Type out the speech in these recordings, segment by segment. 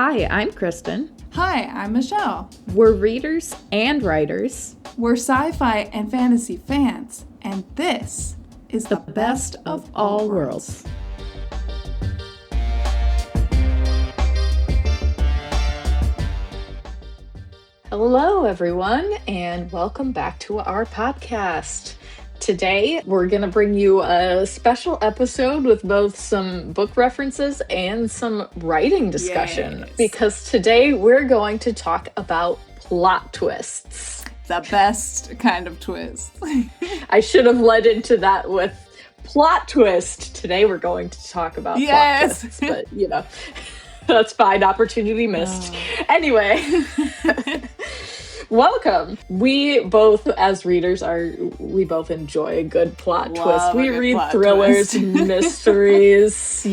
Hi, I'm Kristen. Hi, I'm Michelle. We're readers and writers. We're sci-fi and fantasy fans, and this is The best of all worlds. Hello, everyone, and welcome back to our podcast. Today, we're going to bring you a special episode with both some book references and some writing discussion. Yes. Because today, we're going to talk about plot twists. The best kind of twist. I should have led into that with plot twist. Today, we're going to talk about plot twists, but that's fine. Opportunity missed. Anyway. Welcome. We both, as readers, we both enjoy a good plot twist. We read thrillers, mysteries,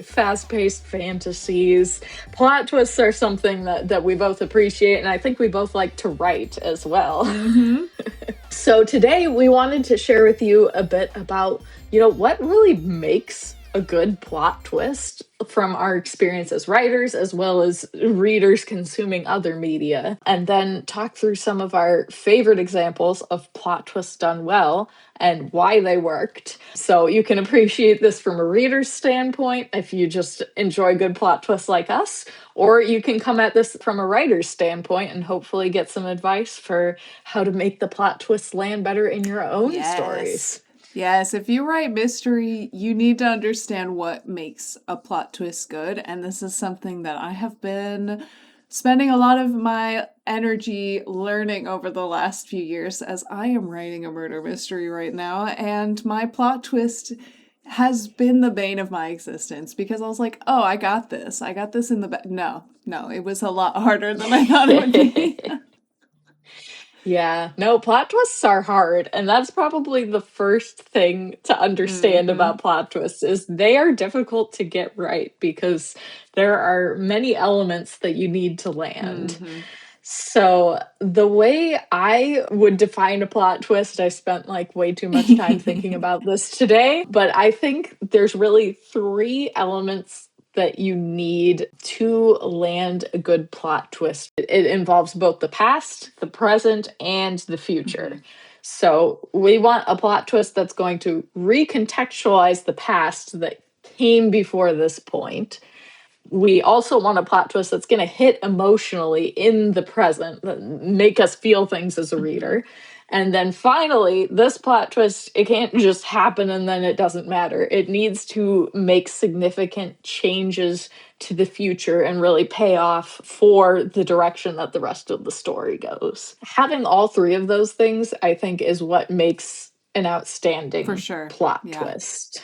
fast-paced fantasies. Plot twists are something that we both appreciate, and I think we both like to write as well. Mm-hmm. So today we wanted to share with you a bit about, what really makes a good plot twist from our experience as writers, as well as readers consuming other media, and then talk through some of our favorite examples of plot twists done well and why they worked. So you can appreciate this from a reader's standpoint if you just enjoy good plot twists like us, or you can come at this from a writer's standpoint and hopefully get some advice for how to make the plot twists land better in your own stories. Yes, if you write mystery, you need to understand what makes a plot twist good, and this is something that I have been spending a lot of my energy learning over the last few years, as I am writing a murder mystery right now, and my plot twist has been the bane of my existence, because I was like, oh, I got this in the back. No, it was a lot harder than I thought it would be. Yeah, no, plot twists are hard, and that's probably the first thing to understand about plot twists is they are difficult to get right because there are many elements that you need to land. So the way I would define a plot twist, I spent way too much time thinking about this today, but I think there's really three elements that you need to land a good plot twist. It involves both the past, the present, and the future. So we want a plot twist that's going to recontextualize the past that came before this point. We also want a plot twist that's going to hit emotionally in the present, make us feel things as a reader. And then finally, this plot twist, it can't just happen and then it doesn't matter. It needs to make significant changes to the future and really pay off for the direction that the rest of the story goes. Having all three of those things, I think, is what makes an outstanding plot twist.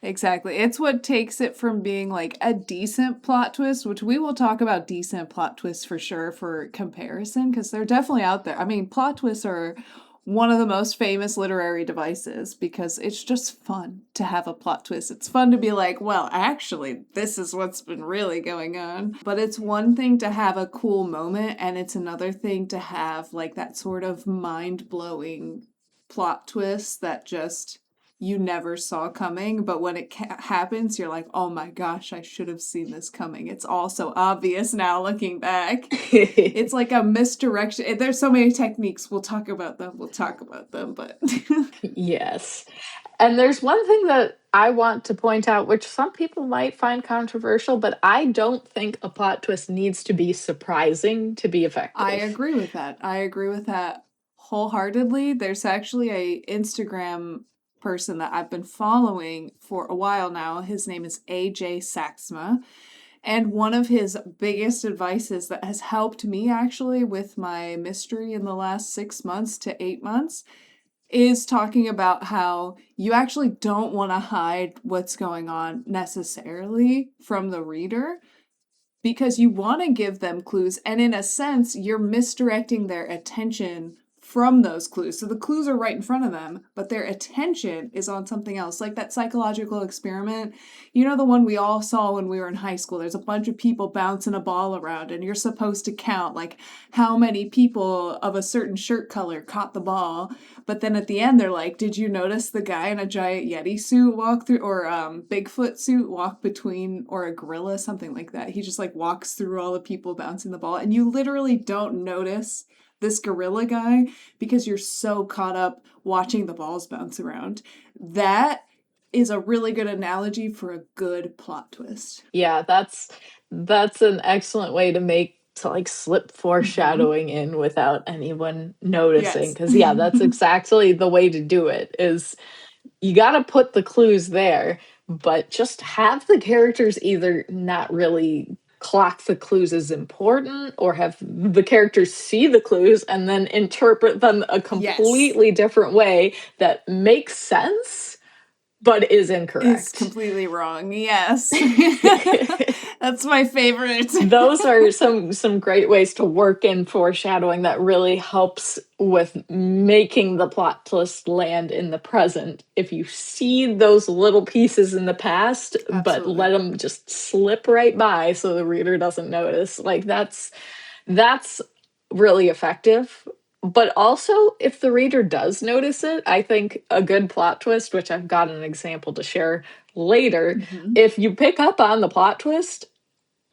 Exactly. It's what takes it from being a decent plot twist, which we will talk about decent plot twists for sure for comparison, because they're definitely out there. I mean, plot twists are one of the most famous literary devices because it's just fun to have a plot twist. It's fun to be like, well, actually, this is what's been really going on. But it's one thing to have a cool moment, and it's another thing to have that sort of mind-blowing plot twist that just you never saw coming, but when it happens, you're like, oh my gosh, I should have seen this coming. It's all so obvious now looking back. It's like a misdirection. There's so many techniques. We'll talk about them, but... Yes. And there's one thing that I want to point out, which some people might find controversial, but I don't think a plot twist needs to be surprising to be effective. I agree with that wholeheartedly. There's actually a Instagram person that I've been following for a while now. His name is AJ Saxma. And one of his biggest advices that has helped me actually with my mystery in the last 6 months to 8 months is talking about how you actually don't want to hide what's going on necessarily from the reader, because you want to give them clues. And in a sense, you're misdirecting their attention from those clues. So the clues are right in front of them, but their attention is on something else. Like that psychological experiment, you know, the one we all saw when we were in high school. There's a bunch of people bouncing a ball around, and you're supposed to count like how many people of a certain shirt color caught the ball. But then at the end, they're like, "Did you notice the guy in a giant Yeti suit walk through, or Bigfoot suit walk between, or a gorilla, something like that?" He just like walks through all the people bouncing the ball, and you literally don't notice this gorilla guy because you're so caught up watching the balls bounce around. That is a really good analogy for a good plot twist. Yeah, that's an excellent way to like slip Mm-hmm. foreshadowing in without anyone noticing. Yes. Because yeah, that's exactly the way to do it, is you got to put the clues there, but just have the characters either not really clock the clues as important, or have the characters see the clues and then interpret them a Yes. completely different way that makes sense but is Is incorrect. completely wrong. Yes. That's my favorite. Those are some great ways to work in foreshadowing that really helps with making the plot twist land in the present. If you see those little pieces in the past but let Absolutely. them just slip right by so the reader doesn't notice, like that's really effective. But also, if the reader does notice it, I think a good plot twist, which I've got an example to share later, Mm-hmm. if you pick up on the plot twist,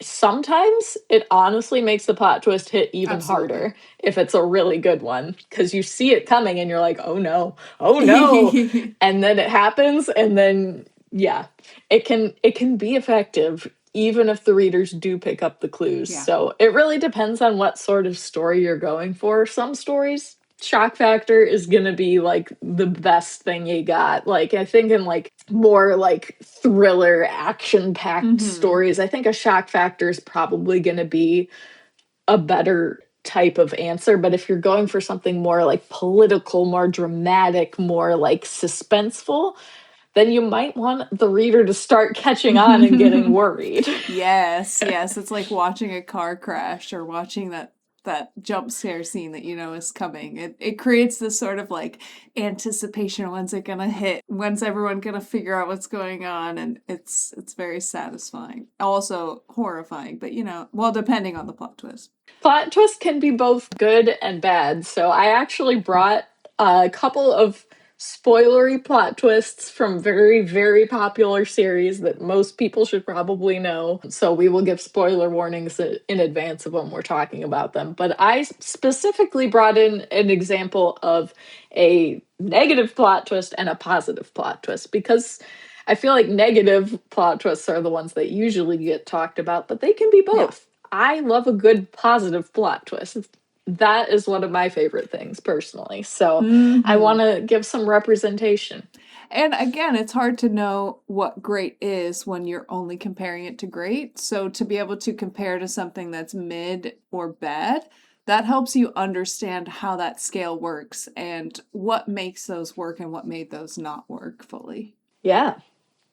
sometimes it honestly makes the plot twist hit even Absolutely. harder if it's a really good one, because you see it coming and you're like, oh no, oh no. And then it happens, and then yeah, it can be effective even if the readers do pick up the clues. Yeah. So it really depends on what sort of story you're going for. Some stories, shock factor is gonna be like the best thing you got. Like, I think in like more like thriller action packed Mm-hmm. stories, I think a shock factor is probably gonna be a better type of answer. But if you're going for something more like political, more dramatic, more like suspenseful, then you might want the reader to start catching on and getting worried. Yes, yes. It's like watching a car crash or watching that jump scare scene that you know is coming. It creates this sort of like anticipation. When's it gonna hit? When's everyone gonna figure out what's going on? And it's very satisfying. Also horrifying, but you know, well, depending on the plot twist. Plot twists can be both good and bad. So I actually brought a couple of spoilery plot twists from very, very popular series that most people should probably know. So we will give spoiler warnings in advance of when we're talking about them. But I specifically brought in an example of a negative plot twist and a positive plot twist, because I feel like negative plot twists are the ones that usually get talked about, but they can be Yeah. both. I love a good positive plot twist. That is one of my favorite things personally. So I Mm-hmm. want to give some representation. And again, it's hard to know what great is when you're only comparing it to great. So to be able to compare to something that's mid or bad, that helps you understand how that scale works and what makes those work and what made those not work fully. Yeah.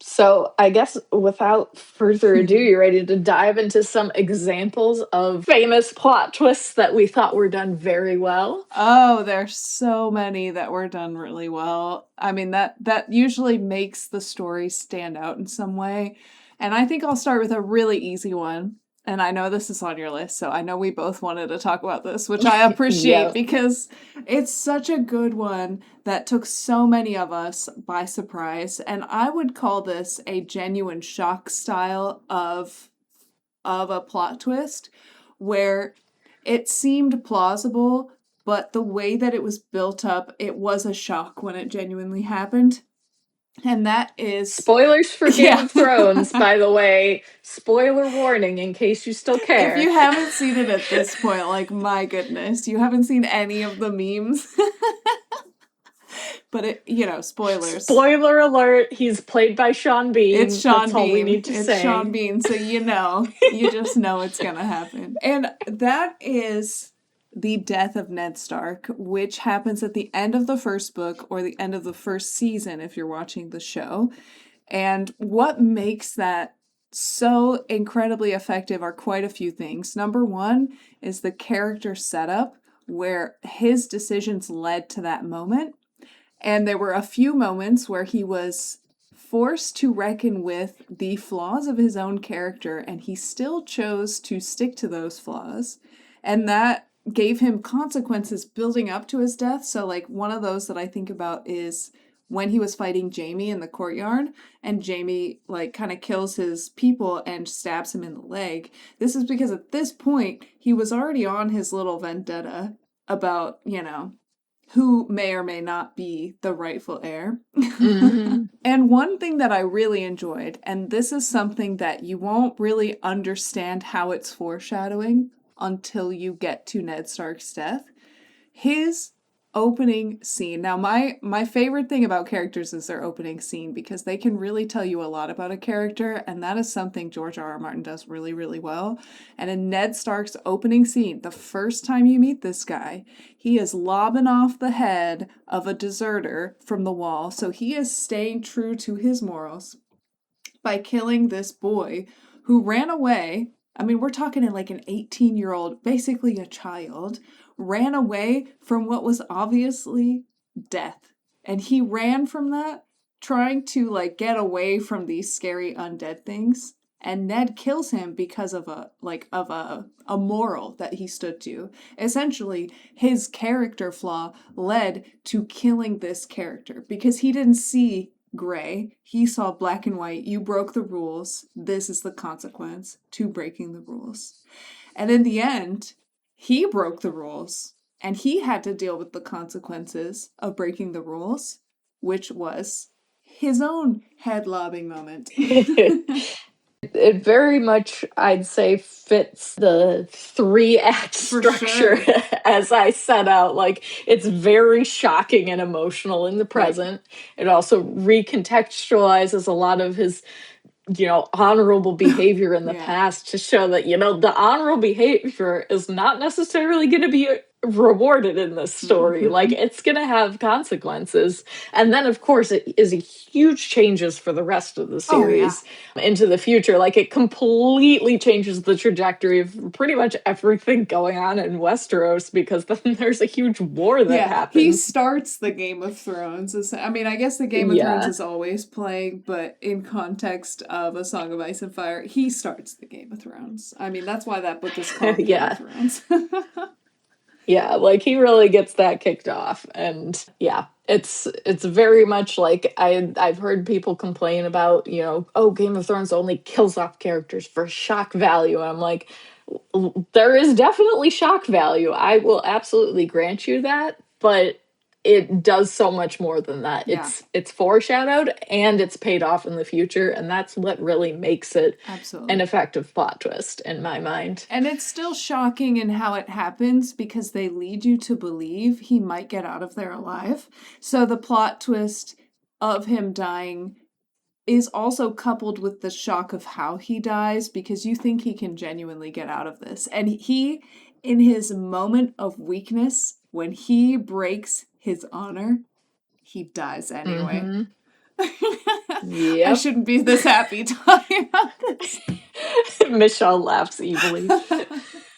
So I guess without further ado, you ready to dive into some examples of famous plot twists that we thought were done very well? Oh, there's so many that were done really well. I mean, that usually makes the story stand out in some way. And I think I'll start with a really easy one. And I know this is on your list, so I know we both wanted to talk about this, which I appreciate Yeah. because it's such a good one that took so many of us by surprise. And I would call this a genuine shock style of a plot twist where it seemed plausible, but the way that it was built up, it was a shock when it genuinely happened. And that is, Spoilers for Game yeah. of Thrones, by the way. Spoiler warning in case you still If care. you haven't seen it at this point, like, my goodness, you haven't seen any of the memes. But it, you know, spoilers. Spoiler alert, he's played by Sean It's Bean. That's Sean all we Bean. need to It's Sean say. Bean. So you just know it's gonna happen. And that is the death of Ned Stark, which happens at the end of the first book or the end of the first season if you're watching the show. And what makes that so incredibly effective are quite a few things. Number one is the character setup, where his decisions led to that moment. And there were a few moments where he was forced to reckon with the flaws of his own character, and he still chose to stick to those flaws. And that gave him consequences building up to his death. So, like, one of those that I think about is when he was fighting Jamie in the courtyard, and Jamie, like, kind of kills his people and stabs him in the leg. This is because at this point, he was already on his little vendetta about, who may or may not be the rightful heir. Mm-hmm. And one thing that I really enjoyed, and this is something that you won't really understand how it's foreshadowing until you get to Ned Stark's death, his opening scene. Now, my favorite thing about characters is their opening scene, because they can really tell you a lot about a character, and that is something George R. R. Martin does really, really well. And in Ned Stark's opening scene, the first time you meet this guy, he is lobbing off the head of a deserter from the wall. So he is staying true to his morals by killing this boy who ran away. I mean, we're talking like an 18-year-old, basically a child, ran away from what was obviously death. And he ran from that, trying to like get away from these scary undead things. And Ned kills him because of a moral that he stood to. Essentially, his character flaw led to killing this character because he didn't see gray. He saw black and white. You broke the rules. This is the consequence to breaking the rules. And in the end, he broke the rules and he had to deal with the consequences of breaking the rules, which was his own head lobbing moment. It very much, I'd say, fits the 3-act structure sure. as I set out. Like, it's very shocking and emotional in the present. Right. It also recontextualizes a lot of his, honorable behavior in the past to show that, the honorable behavior is not necessarily going to be rewarded in this story. Mm-hmm. Like, it's going to have consequences. And then, of course, it is a huge changes for the rest of the series into the future. Like, it completely changes the trajectory of pretty much everything going on in Westeros, because then there's a huge war that happens. He starts the Game of Thrones. I mean, I guess the Game of Thrones is always playing, but in context of A Song of Ice and Fire, he starts the Game of Thrones. I mean, that's why that book is called Game of Thrones. Yeah, like, he really gets that kicked off. And yeah, it's very much like I've heard people complain about, Game of Thrones only kills off characters for shock value. And I'm like, there is definitely shock value. I will absolutely grant you that, but it does so much more than that. Yeah. It's foreshadowed and it's paid off in the future, and that's what really makes it an effective plot twist in my mind. And it's still shocking in how it happens because they lead you to believe he might get out of there alive. So the plot twist of him dying is also coupled with the shock of how he dies, because you think he can genuinely get out of this. And he, in his moment of weakness, when he breaks his honor, he dies anyway. Mm-hmm. Yep. I shouldn't be this happy talking about this. Michelle laughs evilly.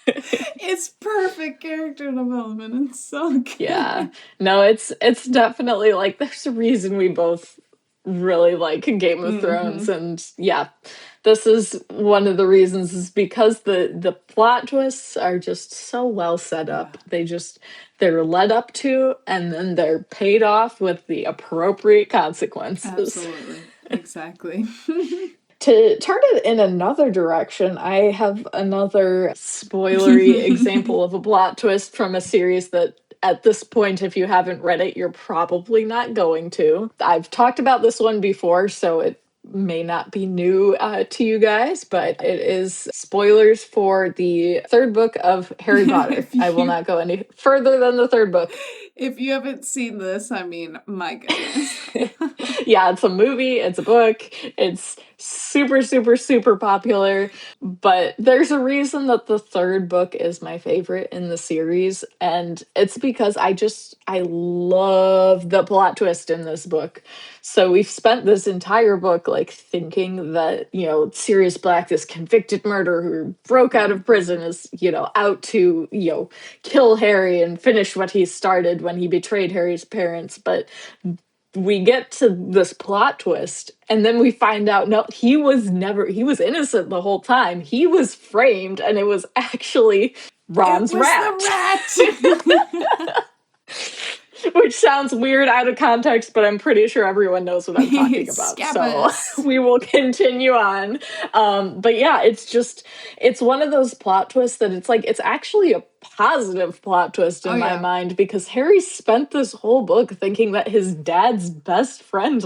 It's perfect character development. It's so good. Yeah. No, it's definitely like, there's a reason we both really like Game of Thrones. And yeah, this is one of the reasons, is because the plot twists are just so well set up. They're led up to, and then they're paid off with the appropriate consequences. Absolutely. Exactly. To turn it in another direction, I have another spoilery example of a plot twist from a series that, at this point, if you haven't read it, you're probably not going to. I've talked about this one before, so it may not be new to you guys, but it is spoilers for the third book of Harry Potter. I will not go any further than the third book. If you haven't seen this, I mean, my goodness. Yeah, it's a movie, it's a book, it's super, super, super popular. But there's a reason that the third book is my favorite in the series, and it's because I love the plot twist in this book. So we've spent this entire book like thinking that, Sirius Black, this convicted murderer who broke out of prison, is, out to, kill Harry and finish what he started when he betrayed Harry's parents. But we get to this plot twist, and then we find out, no, he was innocent the whole time. He was framed, and it was actually It Ron's was rat. the rat. Which sounds weird out of context, but I'm pretty sure everyone knows what I'm talking about. So Scabbers. we will continue on. But yeah, it's one of those plot twists that it's actually a positive plot twist Oh in my yeah. mind, because Harry spent this whole book thinking that his dad's best friend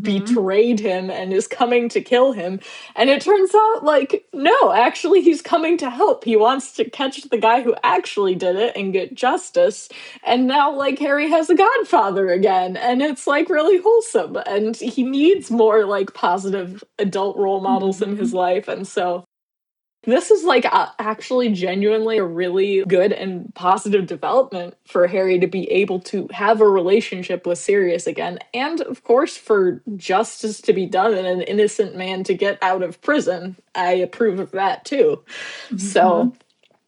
betrayed him and is coming to kill him. And it turns out no, actually he's coming to help. He wants to catch the guy who actually did it and get justice. And now Harry has a godfather again, and it's really wholesome, and he needs more positive adult role models in his life. And so this is actually genuinely a really good and positive development for Harry to be able to have a relationship with Sirius again, and of course for justice to be done and an innocent man to get out of prison. I approve of that too. So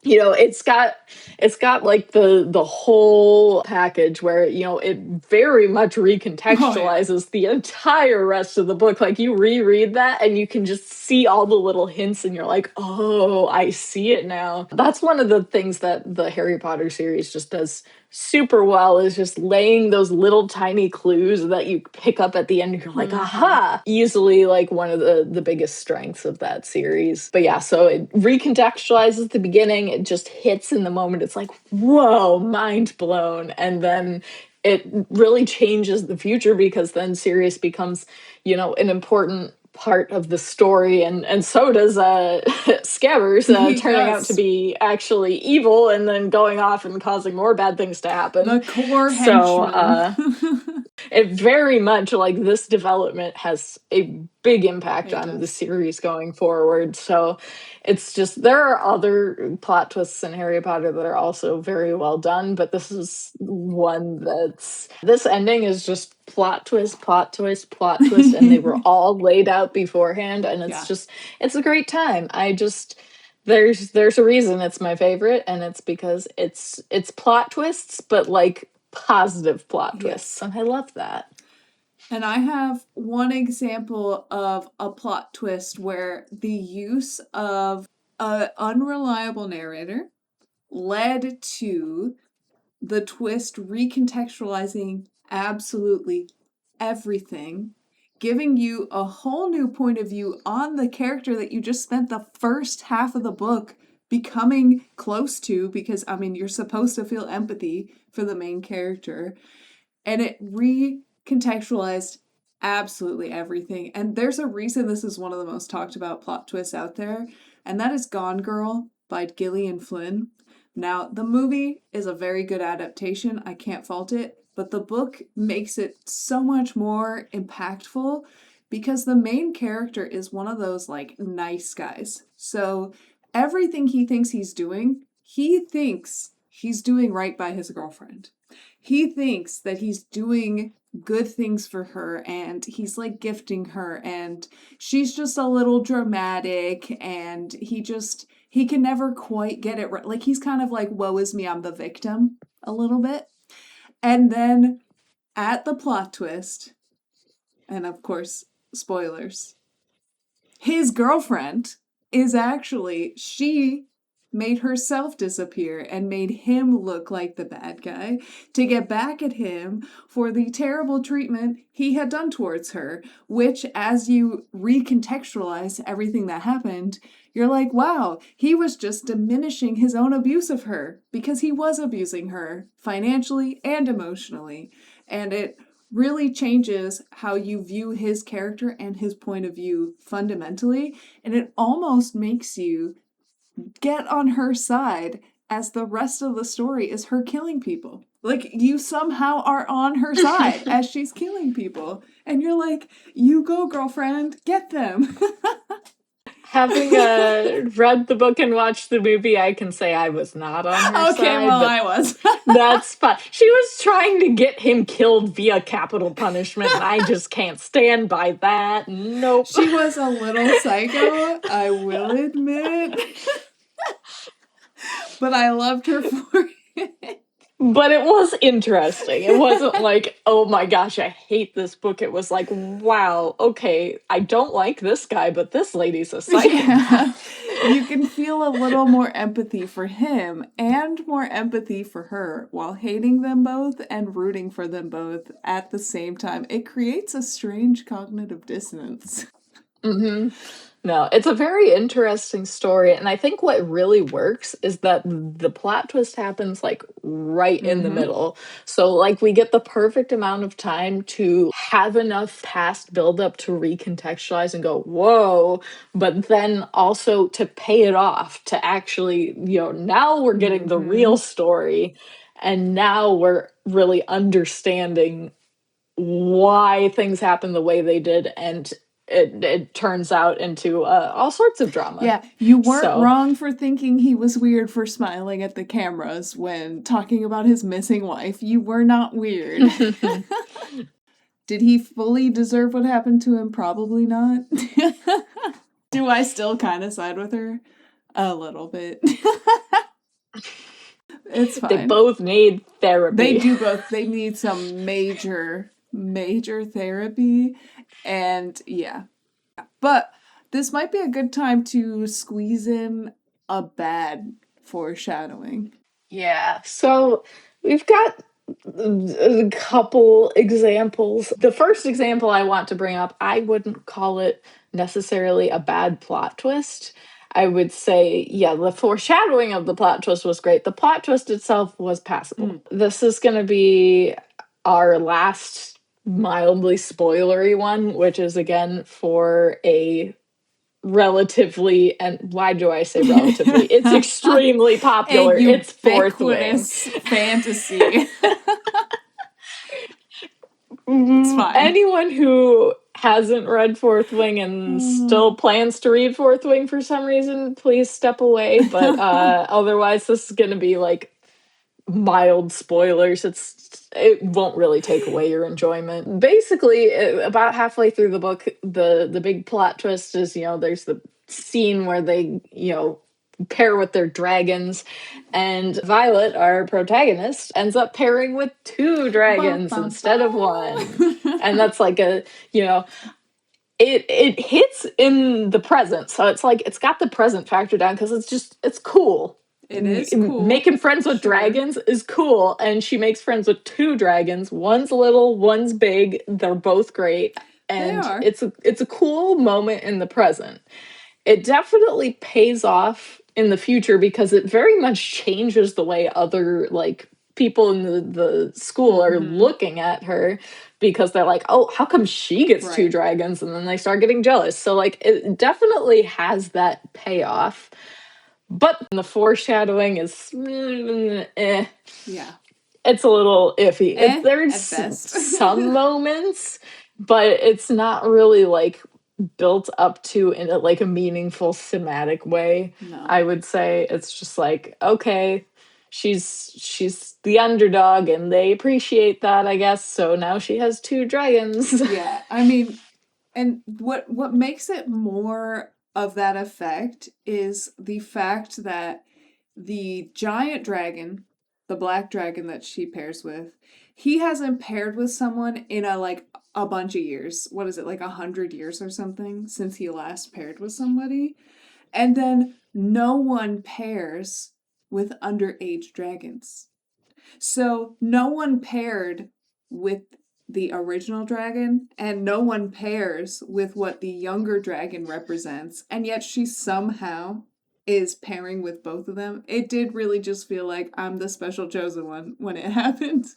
it's got the whole package where it very much recontextualizes the entire rest of the book. You reread that and you can just see all the little hints, and you're like, oh, I see it now. That's one of the things that the Harry Potter series just does super well, is just laying those little tiny clues that you pick up at the end, and you're like, aha. Easily one of the biggest strengths of that series. But yeah, so it recontextualizes the beginning, it just hits in the moment, it's like, whoa, mind blown. And then it really changes the future, because then Sirius becomes an important part of the story, and so does Scabbers, He turning out to does. be actually evil and then going off and causing more bad things to happen. The core So henchman. it very much this development has a big impact It on the does. series going forward. So it's just, there are other plot twists in Harry Potter that are also very well done, but this is one this ending is just plot twist, plot twist, plot twist, and they were all laid out beforehand, and Yeah. it's a great time. There's a reason it's my favorite, and it's because it's plot twists, but positive plot twists, Yes. and I love that. And I have one example of a plot twist where the use of an unreliable narrator led to the twist recontextualizing absolutely everything, giving you a whole new point of view on the character that you just spent the first half of the book becoming close to, because you're supposed to feel empathy for the main character, and it recontextualized absolutely everything. And there's a reason this is one of the most talked about plot twists out there, and that is Gone Girl by Gillian Flynn. Now, the movie is a very good adaptation, I can't fault it, but the book makes it so much more impactful because the main character is one of those nice guys. So everything he thinks he's doing right by his girlfriend. He thinks that he's doing good things for her, and he's gifting her, and she's just a little dramatic, and he can never quite get it right. He's kind of woe is me, I'm the victim a little bit. And then at the plot twist, and of course, spoilers, his girlfriend is actually, she made herself disappear and made him look like the bad guy to get back at him for the terrible treatment he had done towards her, which, as you recontextualize everything that happened, you're like, wow, he was just diminishing his own abuse of her, because he was abusing her financially and emotionally. And it really changes how you view his character and his point of view fundamentally, and it almost makes you get on her side as the rest of the story is her killing people. Like, you somehow are on her side as she's killing people. And you're like, you go, girlfriend, get them. Having read the book and watched the movie, I can say I was not on her side. Okay, well, I was. That's fine. She was trying to get him killed via capital punishment, and I just can't stand by that. Nope. She was a little psycho, I will admit. But I loved her for it. But it was interesting. It wasn't like, oh my gosh, I hate this book. It was like, wow, okay, I don't like this guy, but this lady's a psychopath. Yeah. You can feel a little more empathy for him and more empathy for her while hating them both and rooting for them both at the same time. It creates a strange cognitive dissonance. Mm-hmm. No, it's a very interesting story, and I think what really works is that the plot twist happens like right in the middle. So like we get the perfect amount of time to have enough past buildup to recontextualize and go, whoa, but then also to pay it off to actually, now we're getting the real story, and now we're really understanding why things happen the way they did, and it turns out into all sorts of drama. Yeah, you weren't wrong for thinking he was weird for smiling at the cameras when talking about his missing wife. You were not weird. Did he fully deserve what happened to him? Probably not. Do I still kind of side with her? A little bit. It's fine. They both need therapy. They do both. They need some major therapy. And yeah. But this might be a good time to squeeze in a bad foreshadowing. Yeah. So we've got a couple examples. The first example I want to bring up, I wouldn't call it necessarily a bad plot twist. I would say, yeah, the foreshadowing of the plot twist was great. The plot twist itself was passable. This is going to be our last mildly spoilery one, which is again for a relatively, and why do I say relatively? It's extremely popular. It's Fourth Wing. Fantasy. It's fine. Anyone who hasn't read Fourth Wing and still plans to read Fourth Wing for some reason, please step away. But otherwise, this is going to be like mild spoilers. It won't really take away your enjoyment. Basically, about halfway through the book, the big plot twist is, there's the scene where they, pair with their dragons, and Violet, our protagonist, ends up pairing with 2 dragons instead of 1. And that's like it hits in the present. So it's like, it's got the present factor down because it's cool. It is cool. Making friends with dragons is cool, and she makes friends with 2 dragons. One's little, one's big. They're both great, and it's a cool moment in the present. It definitely pays off in the future because it very much changes the way other people in the school are looking at her, because they're like, oh, how come she gets 2 dragons? And then they start getting jealous. So it definitely has that payoff. But the foreshadowing is, yeah, it's a little iffy. There's some moments, but it's not really built up to in a meaningful thematic way. No. I would say it's just okay, she's the underdog, and they appreciate that, I guess. So now she has 2 dragons. Yeah, I mean, and what makes it more of that effect is the fact that the giant dragon, the black dragon that she pairs with, he hasn't paired with someone in a bunch of years. What is it, 100 years or something since he last paired with somebody? And then no one pairs with underage dragons. So no one paired with the original dragon, and no one pairs with what the younger dragon represents, and yet she somehow is pairing with both of them. It did really just feel like I'm the special chosen one when it happened.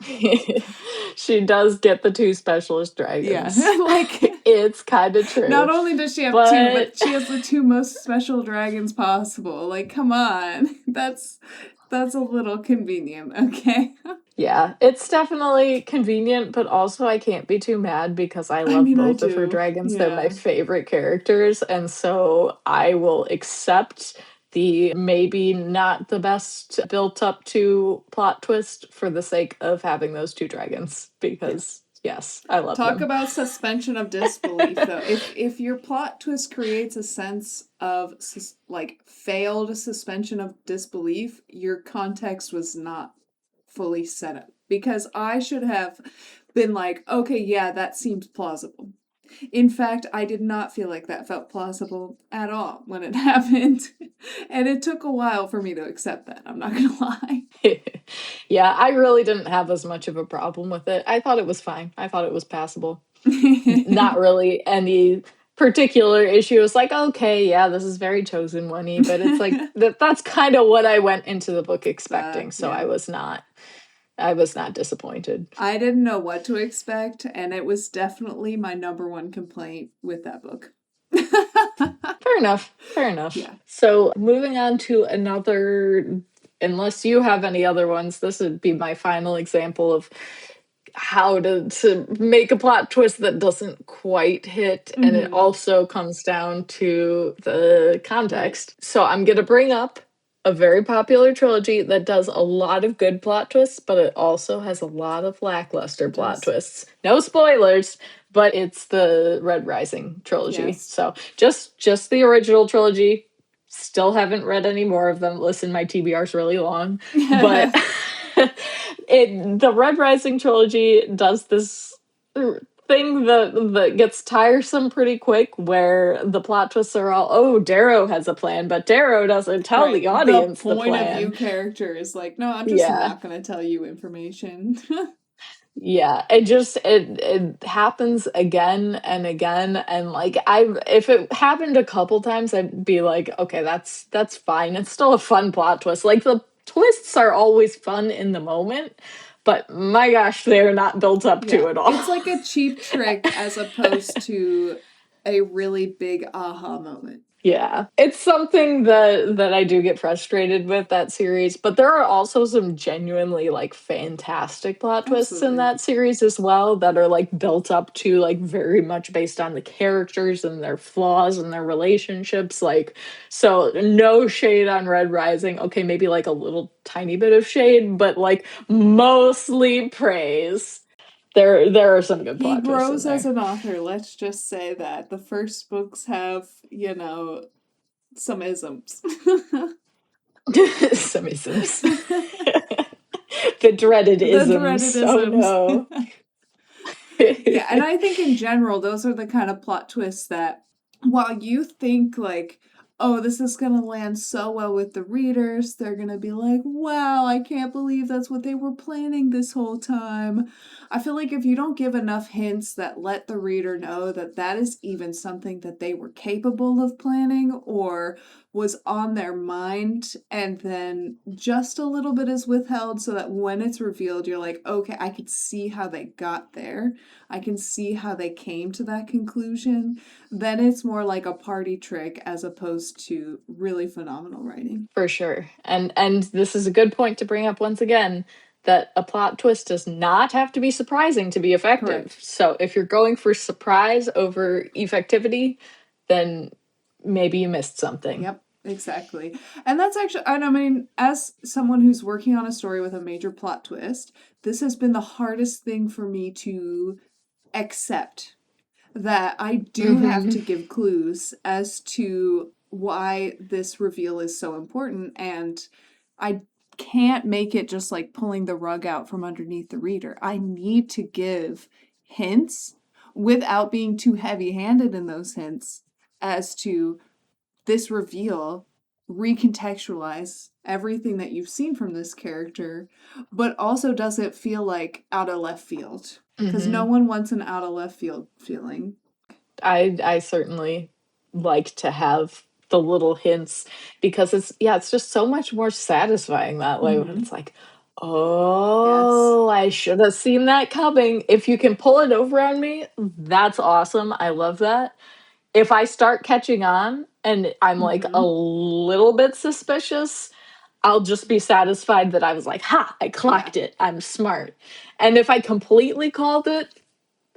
She does get the 2 specialist dragons. Yeah. It's kind of true. Not only does she have 2, but she has the 2 most special dragons possible. Come on. That's That's a little convenient, okay? Yeah, it's definitely convenient, but also I can't be too mad because I I love mean, I both of her do. dragons. They're my Yeah. favorite characters, and so I will accept the maybe not the best built up to plot twist for the sake of having those two dragons Yeah. because yes, I love Talk them. about suspension of disbelief, though. If your plot twist creates a sense of like failed suspension of disbelief, your context was not fully set up. Because I should have been like, okay, yeah, that seems plausible. In fact, I did not feel like that felt plausible at all when it happened. And it took a while for me to accept that, I'm not gonna lie. Yeah, I really didn't have as much of a problem with it. I thought it was fine. I thought it was passable. Not really any particular issue. It's like, okay, yeah, this is very chosen one-y, but it's like that's kind of what I went into the book expecting, so Yeah. I was not disappointed. I didn't know what to expect, and it was definitely my number one complaint with that book. Fair enough. Fair enough. Yeah. So, moving on to another, unless you have any other ones, this would be my final example of how to make a plot twist that doesn't quite hit, and it Mm-hmm. also comes down to the Right. context. So I'm going to bring up a very popular trilogy that does a lot of good plot twists, but it also has a lot of lackluster It plot does. twists. No spoilers, but it's the Red Rising trilogy. Yes. So just the original trilogy. Still haven't read any more of them. Listen, my TBR is really long, but the Red Rising trilogy does this thing that gets tiresome pretty quick, where the plot twists are all, oh, Darrow has a plan, but Darrow doesn't tell Right. the The audience the point of view plan. character is like, no, I'm just Yeah. not going to tell you information. Yeah, it happens again and again, and like I if it happened a couple times I'd be like, okay, that's fine. It's still a fun plot twist. Like the twists are always fun in the moment, but my gosh, they're not built up to Yeah. it all. It's like a cheap trick as opposed to a really big aha moment. Yeah. It's something that I do get frustrated with that series, but there are also some genuinely like fantastic plot twists in Absolutely. that series as well that are like built up to like very much based on the characters and their flaws and their relationships. Like, so no shade on Red Rising. Okay, maybe like a little tiny bit of shade, but like mostly praise. There are some good He plot twists in grows as there. an author, let's just say that. The first books have, some isms. Some isms. The dreaded The dreaded isms. Oh isms. no. Yeah, and I think in general, those are the kind of plot twists that while you think like, oh, this is gonna land so well with the readers, they're gonna be like, wow, I can't believe that's what they were planning this whole time. I feel like if you don't give enough hints that let the reader know that that is even something that they were capable of planning or was on their mind, and then just a little bit is withheld so that when it's revealed, you're like, okay, I could see how they got there. I can see how they came to that conclusion, then it's more like a party trick as opposed to really phenomenal writing. For sure. And this is a good point to bring up once again, that a plot twist does not have to be surprising to be effective. Correct. So if you're going for surprise over effectivity, then maybe you missed something. Yep, exactly. And that's actually, and I mean, as someone who's working on a story with a major plot twist, this has been the hardest thing for me to accept, that I do have Mhm. to give clues as to why this reveal is so important, and I can't make it just like pulling the rug out from underneath the reader. I need to give hints without being too heavy-handed in those hints as to this reveal recontextualize everything that you've seen from this character, but also doesn't feel like out of left field. Because no Mhm. one wants an out of left field feeling. I certainly like to have the little hints because it's just so much more satisfying that way when Mm-hmm. it's like, Yes. oh, I should have seen that coming. If you can pull it over on me, that's awesome. I love that. If I start catching on and I'm like a Mm-hmm. little bit suspicious, I'll just be satisfied that I was like, ha, I clocked it. I'm smart. And if I completely called it,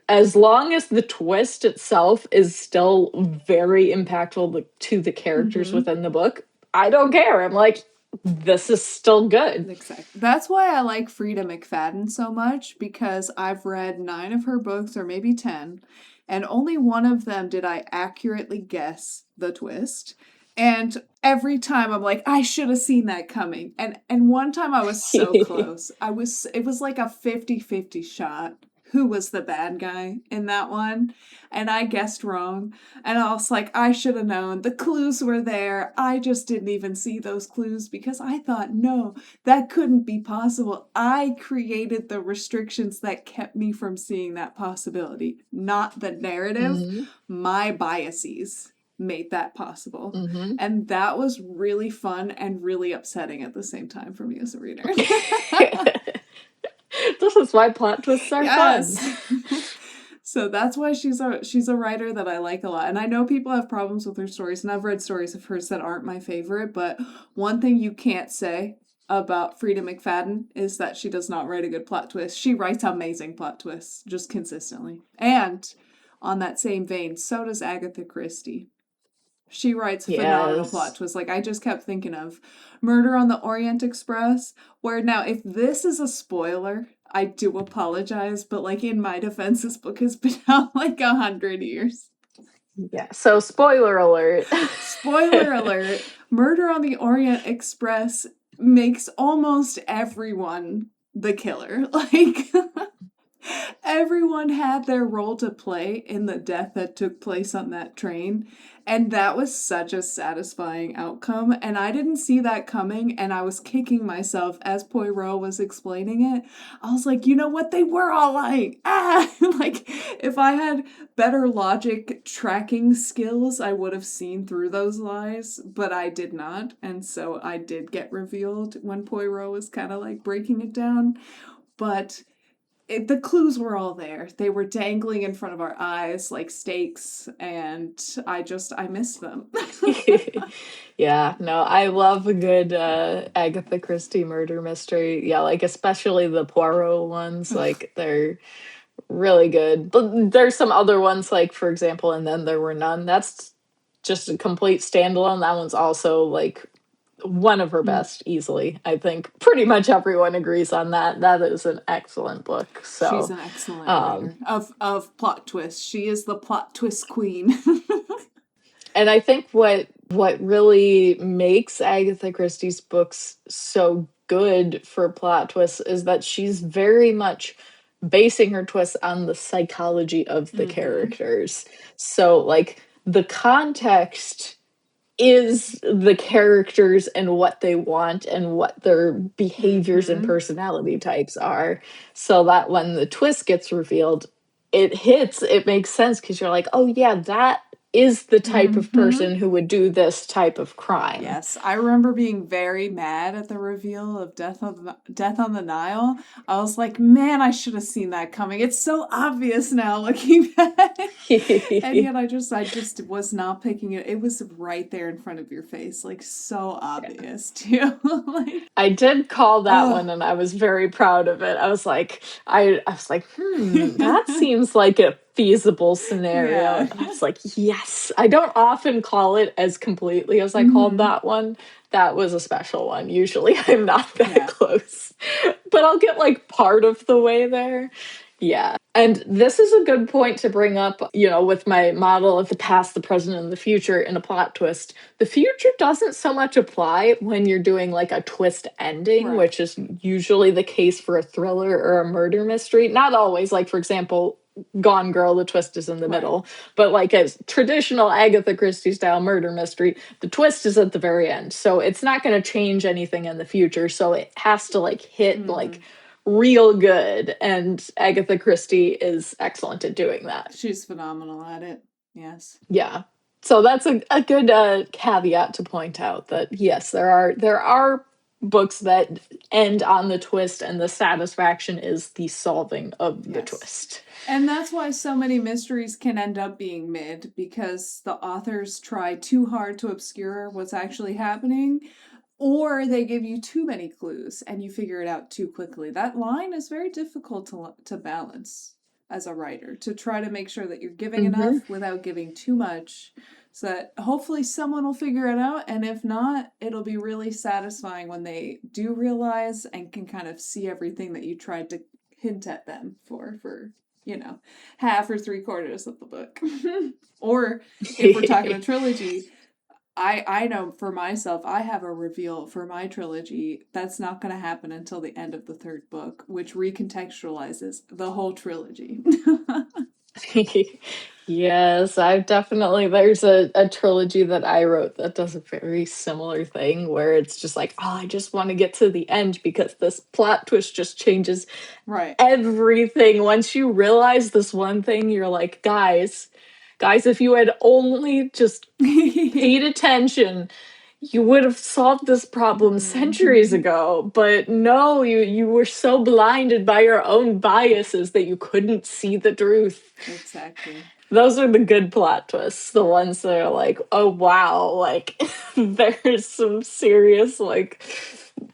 as long as the twist itself is still very impactful to the characters within the book, I don't care. I'm like, this is still good. Exactly. That's why I like Frida McFadden so much, because I've read 9 of her books, or maybe 10, and only one of them did I accurately guess the twist. And every time I'm like, I should have seen that coming. And one time I was so close. It was like a 50-50 shot who was the bad guy in that one. And I guessed wrong. And I was like, I should have known. The clues were there. I just didn't even see those clues because I thought, no, that couldn't be possible. I created the restrictions that kept me from seeing that possibility, not the narrative. My biases made that possible. And that was really fun and really upsetting at the same time for me as a reader. This is why plot twists are fun. So that's why she's a writer that I like a lot. And I know people have problems with her stories, and I've read stories of hers that aren't my favorite, but one thing you can't say about Frida McFadden is that she does not write a good plot twist. She writes amazing plot twists, just consistently. And on that same vein, so does Agatha Christie. She writes phenomenal plot twists. Like, I just kept thinking of Murder on the Orient Express, where now, if this is a spoiler, I do apologize, but like, in my defense, this book has been out like 100 years. Yeah, so spoiler alert. Spoiler alert. Murder on the Orient Express makes almost everyone the killer. Like, everyone had their role to play in the death that took place on that train. And that was such a satisfying outcome. And I didn't see that coming. And I was kicking myself as Poirot was explaining it. I was like, you know what? They were all like, ah! Like, if I had better logic tracking skills, I would have seen through those lies. But I did not. And so I did get revealed when Poirot was kind of like breaking it down. But the clues were all there. They were dangling in front of our eyes like stakes, and I missed them. Yeah, no, I love a good Agatha Christie murder mystery. Yeah, like especially the Poirot ones, like they're really good. But there's some other ones, like for example, And Then There Were None. That's just a complete standalone. That one's also like one of her best, easily. I think pretty much everyone agrees on that. That is an excellent book. So she's an excellent writer of plot twists. She is the plot twist queen. and I think what really makes Agatha Christie's books so good for plot twists is that she's very much basing her twists on the psychology of the characters. So like the context is the characters and what they want and what their behaviors and personality types are, so that when the twist gets revealed, it hits, it makes sense because you're like, oh yeah, that is the type of person who would do this type of crime. Yes, I remember being very mad at the reveal of Death on the Nile. I was like, man, I should have seen that coming. It's so obvious now looking back. And yet I just was not picking it. It was right there in front of your face, like so obvious too. Like, I did call that one, and I was very proud of it. I was like, that seems like a feasible scenario. Yeah. And I was like, yes. I don't often call it as completely as I called that one. That was a special one. Usually I'm not that close, but I'll get like part of the way there. Yeah. And this is a good point to bring up, with my model of the past, the present, and the future in a plot twist. The future doesn't so much apply when you're doing like a twist ending, Right. which is usually the case for a thriller or a murder mystery. Not always. Like, for example, Gone Girl, the twist is in the middle. But like as traditional Agatha Christie style murder mystery, the twist is at the very end. So it's not going to change anything in the future. So it has to like hit like real good, and Agatha Christie is excellent at doing that. She's phenomenal at it. Yes. Yeah. So that's a good caveat to point out, that yes, there are books that end on the twist, and the satisfaction is the solving of the twist. And that's why so many mysteries can end up being mid, because the authors try too hard to obscure what's actually happening. or they give you too many clues and you figure it out too quickly. That line is very difficult to balance as a writer, to try to make sure that you're giving Mm-hmm. enough without giving too much, so that hopefully someone will figure it out, and if not, it'll be really satisfying when they do realize and can kind of see everything that you tried to hint at them for half or three quarters of the book. Or if we're talking a trilogy, I know for myself, I have a reveal for my trilogy that's not going to happen until the end of the third book, which recontextualizes the whole trilogy. Yes, I've definitely, there's a trilogy that I wrote that does a very similar thing where it's just like, oh, I just want to get to the end because this plot twist just changes Right. everything. Once you realize this one thing, you're like, guys, if you had only just paid attention, you would have solved this problem centuries Mhm. ago. But no, you were so blinded by your own biases that you couldn't see the truth. Exactly. Those are the good plot twists, the ones that are like, oh wow, like there's some serious like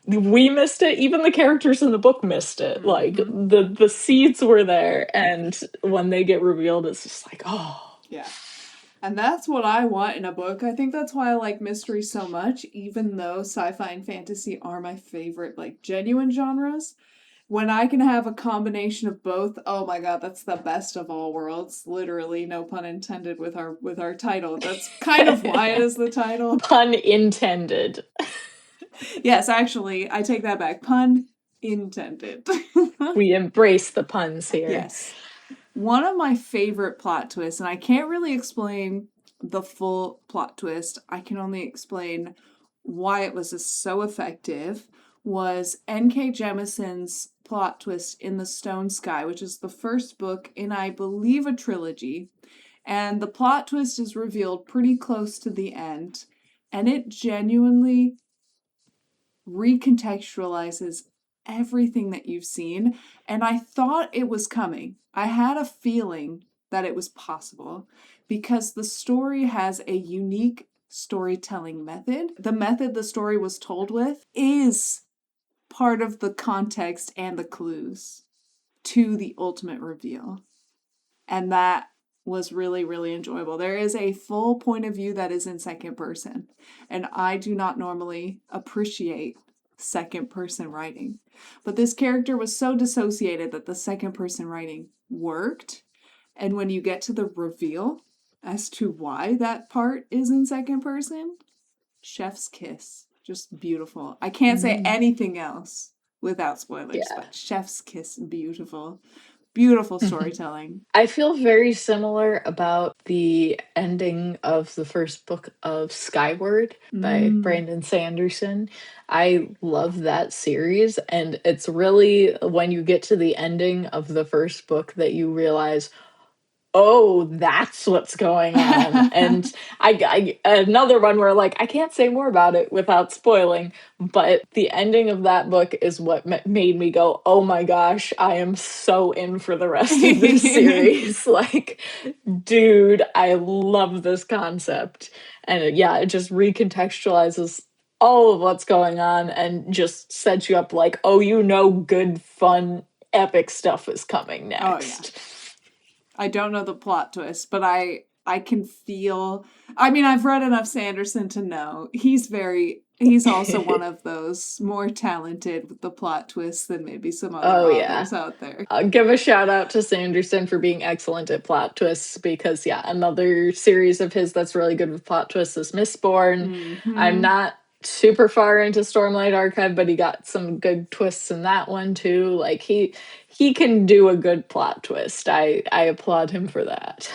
we missed it, even the characters in the book missed it. Like Hmm. the seeds were there, and when they get revealed, it's just like, oh. Yeah. And that's what I want in a book. I think that's why I like mystery so much, even though sci-fi and fantasy are my favorite, like, genuine genres. When I can have a combination of both, oh my god, that's the best of all worlds. Literally, no pun intended with our title. That's kind of why it is the title. Pun intended. Yes, actually, I take that back. Pun intended. We embrace the puns here. Yes. One of my favorite plot twists, and I can't really explain the full plot twist, I can only explain why it was so effective, was N.K. Jemison's plot twist in The Stone Sky, which is the first book in, I believe, a trilogy. And the plot twist is revealed pretty close to the end, and it genuinely recontextualizes everything that you've seen. And I thought it was coming. I had a feeling that it was possible because the story has a unique storytelling method. The method the story was told with is part of the context and the clues to the ultimate reveal. And that was really, really enjoyable. There is a full point of view that is in second person, and I do not normally appreciate second person writing. But this character was so dissociated that the second person writing worked. And when you get to the reveal as to why that part is in second person, chef's kiss. Just beautiful. I can't say Mm, anything else without spoilers, yeah. but chef's kiss, beautiful. Beautiful storytelling. I feel very similar about the ending of the first book of Skyward by Mm. Brandon Sanderson. I love that series, and it's really when you get to the ending of the first book that you realize, oh, that's what's going on. And another one where like I can't say more about it without spoiling, but the ending of that book is what made me go, "Oh my gosh, I am so in for the rest of this series." Like, dude, I love this concept. And yeah, it just recontextualizes all of what's going on and just sets you up like, "Oh, good fun epic stuff is coming Oh yeah. next." I don't know the plot twist, but I can feel, I mean, I've read enough Sanderson to know he's also one of those more talented with the plot twists than maybe some other Oh yeah. authors out there. I'll give a shout out to Sanderson for being excellent at plot twists because yeah, another series of his that's really good with plot twists is Mistborn. I'm Hmm. not super far into Stormlight Archive, but he got some good twists in that one too. Like he can do a good plot twist. I applaud him for that.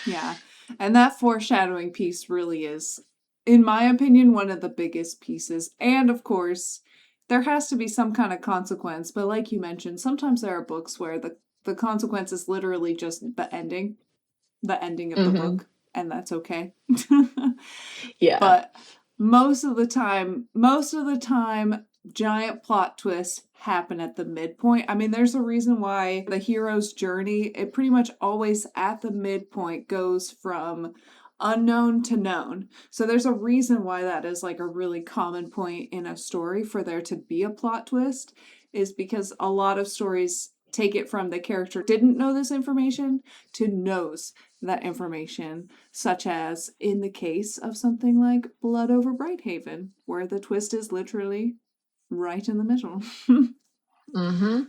Yeah. And that foreshadowing piece really is, in my opinion, one of the biggest pieces. And of course, there has to be some kind of consequence. But like you mentioned, sometimes there are books where the consequence is literally just the ending of the Hmm. book, and that's okay. Yeah. But most of the time, giant plot twists happen at the midpoint. I mean, there's a reason why the hero's journey, it pretty much always at the midpoint goes from unknown to known. So there's a reason why that is like a really common point in a story for there to be a plot twist, is because a lot of stories take it from the character didn't know this information to knows that information, such as in the case of something like Blood Over Brighthaven, where the twist is literally right in the middle. Mm-hmm.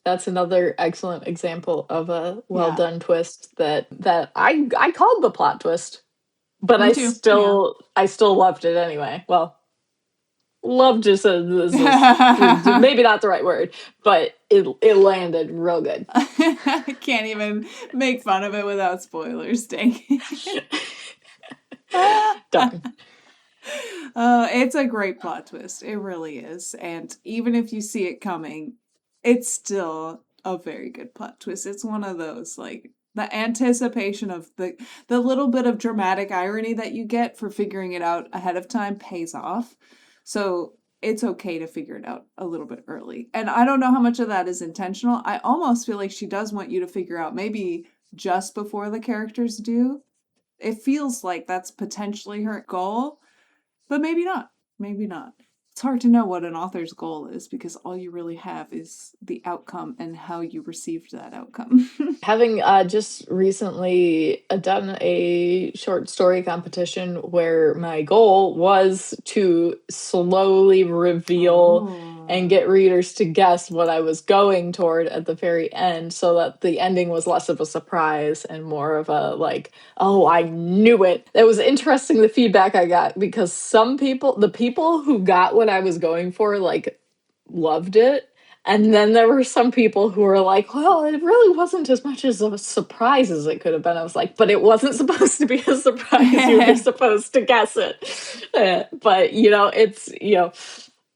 That's another excellent example of a well Yeah. done twist that I called the plot twist, but Me too. Yeah. I still loved it anyway. Well, love just is maybe not the right word, but it landed real good. I can't even make fun of it without spoilers, dang. Done. It's a great plot twist. It really is. And even if you see it coming, it's still a very good plot twist. It's one of those, like, the anticipation of the little bit of dramatic irony that you get for figuring it out ahead of time pays off. So it's okay to figure it out a little bit early. And I don't know how much of that is intentional. I almost feel like she does want you to figure out maybe just before the characters do. It feels like that's potentially her goal, but maybe not. Maybe not. It's hard to know what an author's goal is because all you really have is the outcome and how you received that outcome. Having just recently done a short story competition where my goal was to slowly reveal and get readers to guess what I was going toward at the very end, so that the ending was less of a surprise and more of a like, oh, I knew it. It was interesting the feedback I got, because the people who got what I was going for, like, loved it. And then there were some people who were like, well, it really wasn't as much as a surprise as it could have been. I was like, but it wasn't supposed to be a surprise. You were supposed to guess it. But,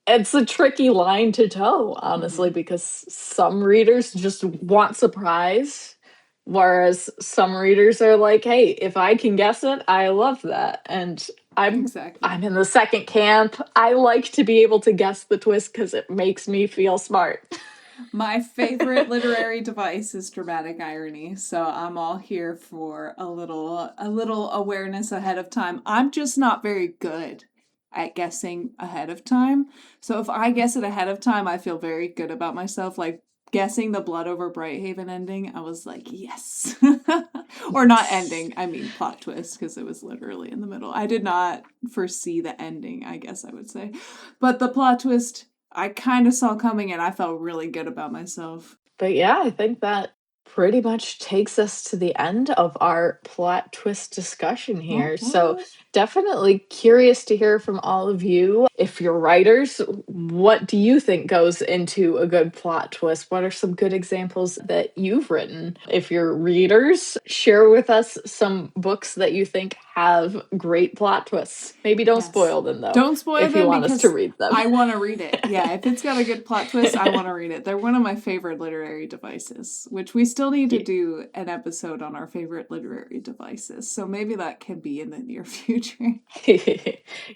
it's a tricky line to toe, honestly, because some readers just want surprise, whereas some readers are like, hey, if I can guess it, I love that. And I'm in the second camp. I like to be able to guess the twist because it makes me feel smart. My favorite literary device is dramatic irony, so I'm all here for a little awareness ahead of time. I'm just not very good at guessing ahead of time. So if I guess it ahead of time, I feel very good about myself. Like guessing the Blood Over Brighthaven ending, I was like, yes. Or not ending, I mean plot twist, because it was literally in the middle. I did not foresee the ending, I guess I would say. But the plot twist, I kind of saw coming, and I felt really good about myself. But yeah, I think that pretty much takes us to the end of our plot twist discussion here. So definitely curious to hear from all of you. If you're writers, what do you think goes into a good plot twist? What are some good examples that you've written? If you're readers, share with us some books that you think have great plot twists. Maybe don't spoil them, though. Don't spoil them, if you want us to read them. I want to read it. Yeah, if it's got a good plot twist, I want to read it. They're one of my favorite literary devices, which we still need to do an episode on our favorite literary devices. So maybe that can be in the near future.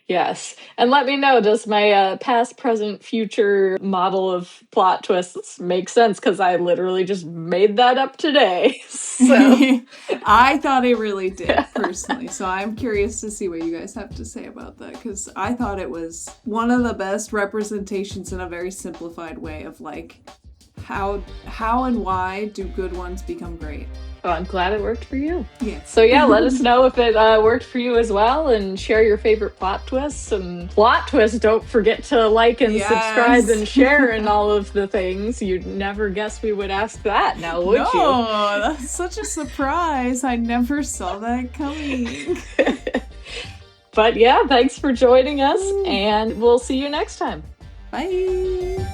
Yes. And let me know, does my past, present, future model of plot twists make sense? Because I literally just made that up today. So I thought it really did, personally. So I'm curious to see what you guys have to say about that, because I thought it was one of the best representations in a very simplified way of like how and why do good ones become great. Well, I'm glad it worked for you. Yeah. So yeah, let us know if it worked for you as well, and share your favorite plot twists. And plot twists, don't forget to like and subscribe and share and all of the things. You'd never guess we would ask that now, would you? No, that's such a surprise. I never saw that coming. But yeah, thanks for joining us, and we'll see you next time. Bye.